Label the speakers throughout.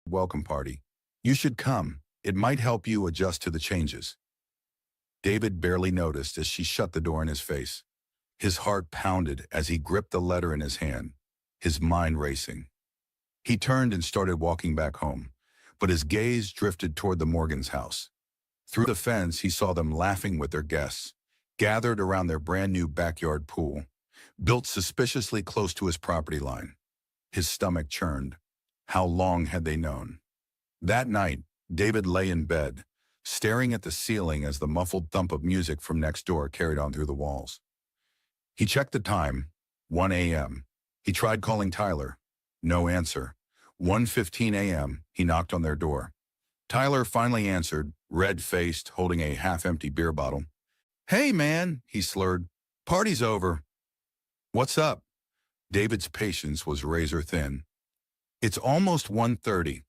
Speaker 1: welcome party. You should come. It might help you adjust to the changes. David barely noticed as she shut the door in his face. His heart pounded as he gripped the letter in his hand, his mind racing. He turned and started walking back home, but his gaze drifted toward the Morgans' house. Through the fence, he saw them laughing with their guests, gathered around their brand-new backyard pool, built suspiciously close to his property line. His stomach churned. How long had they known? That night, David lay in bed, staring at the ceiling as the muffled thump of music from next door carried on through the walls. He checked the time, 1 a.m. He tried calling Tyler. No answer. 1:15 a.m., he knocked on their door. Tyler finally answered, red-faced, holding a half-empty beer bottle. "Hey, man," he slurred. "Party's over." "What's up?" David's patience was razor-thin. "It's almost 1:30.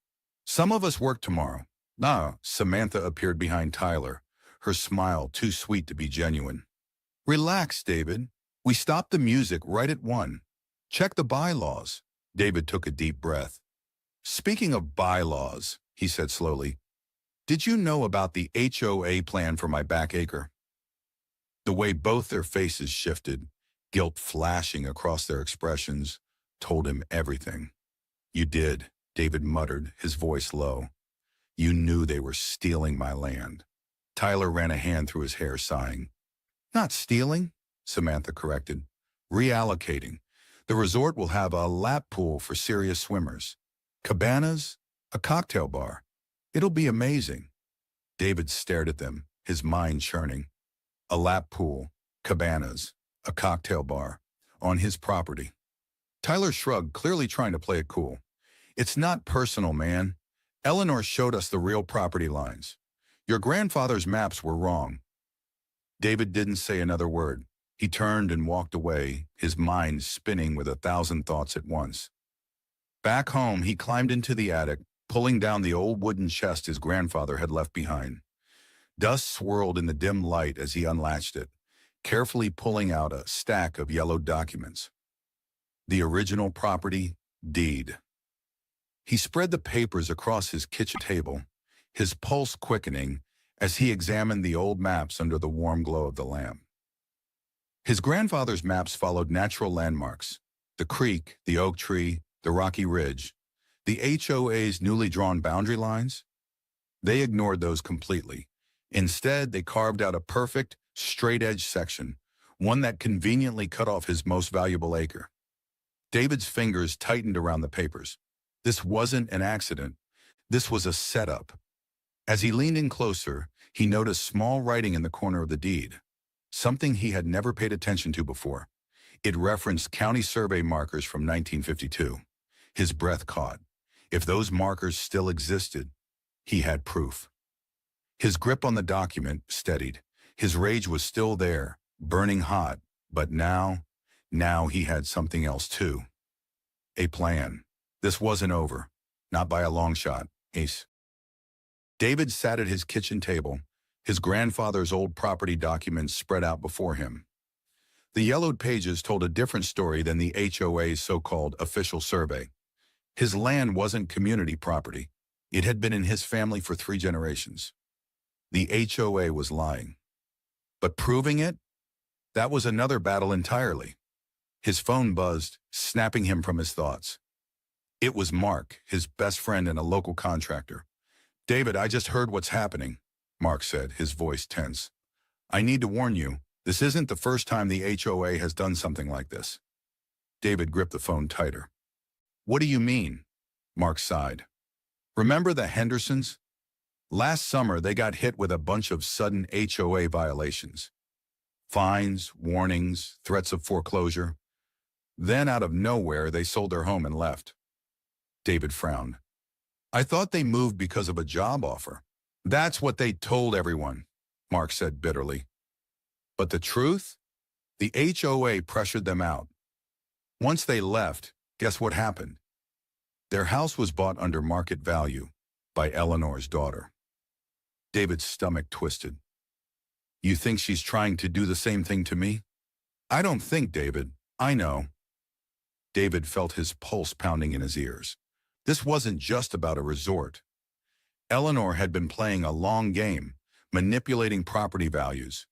Speaker 1: Some of us work tomorrow." "Nah," Samantha appeared behind Tyler, her smile too sweet to be genuine. "Relax, David. We stopped the music right at 1. Check the bylaws." David took a deep breath. "Speaking of bylaws," he said slowly, "did you know about the HOA plan for my back acre?" The way both their faces shifted, guilt flashing across their expressions, told him everything. "You did," David muttered, his voice low. "You knew they were stealing my land." Tyler ran a hand through his hair, sighing. "Not stealing," Samantha corrected. "Reallocating. The resort will have a lap pool for serious swimmers, cabanas, a cocktail bar. It'll be amazing." David stared at them, his mind churning. A lap pool, cabanas, a cocktail bar, on his property. Tyler shrugged, clearly trying to play it cool. "It's not personal, man. Eleanor showed us the real property lines. Your grandfather's maps were wrong." David didn't say another word. He turned and walked away, his mind spinning with 1,000 thoughts at once. Back home, he climbed into the attic, pulling down the old wooden chest his grandfather had left behind. Dust swirled in the dim light as he unlatched it, carefully pulling out a stack of yellowed documents. The original property deed. He spread the papers across his kitchen table, his pulse quickening as he examined the old maps under the warm glow of the lamp. His grandfather's maps followed natural landmarks: the creek, the oak tree, the rocky ridge. The HOA's newly drawn boundary lines? They ignored those completely. Instead, they carved out a perfect, straight-edge section, one that conveniently cut off his most valuable acre. David's fingers tightened around the papers. This wasn't an accident. This was a setup. As he leaned in closer, he noticed small writing in the corner of the deed, something he had never paid attention to before. It referenced county survey markers from 1952. His breath caught. If those markers still existed, he had proof. His grip on the document steadied. His rage was still there, burning hot, but now he had something else too. A plan. This wasn't over. Not by a long shot. Ace. David sat at his kitchen table, his grandfather's old property documents spread out before him. The yellowed pages told a different story than the HOA's so-called official survey. His land wasn't community property. It had been in his family for 3 generations. The HOA was lying. But proving it? That was another battle entirely. His phone buzzed, snapping him from his thoughts. It was Mark, his best friend and a local contractor. "David, I just heard what's happening," Mark said, his voice tense. "I need to warn you, this isn't the first time the HOA has done something like this." David gripped the phone tighter. "What do you mean?" Mark sighed. "Remember the Hendersons? Last summer, they got hit with a bunch of sudden HOA violations. Fines, warnings, threats of foreclosure. Then out of nowhere, they sold their home and left." David frowned. "I thought they moved because of a job offer." "That's what they told everyone," Mark said bitterly. "But the truth? The HOA pressured them out. Once they left, guess what happened? Their house was bought under market value by Eleanor's daughter." David's stomach twisted. "You think she's trying to do the same thing to me?" "I don't think, David. I know." David felt his pulse pounding in his ears. This wasn't just about a resort. Eleanor had been playing a long game, manipulating property values,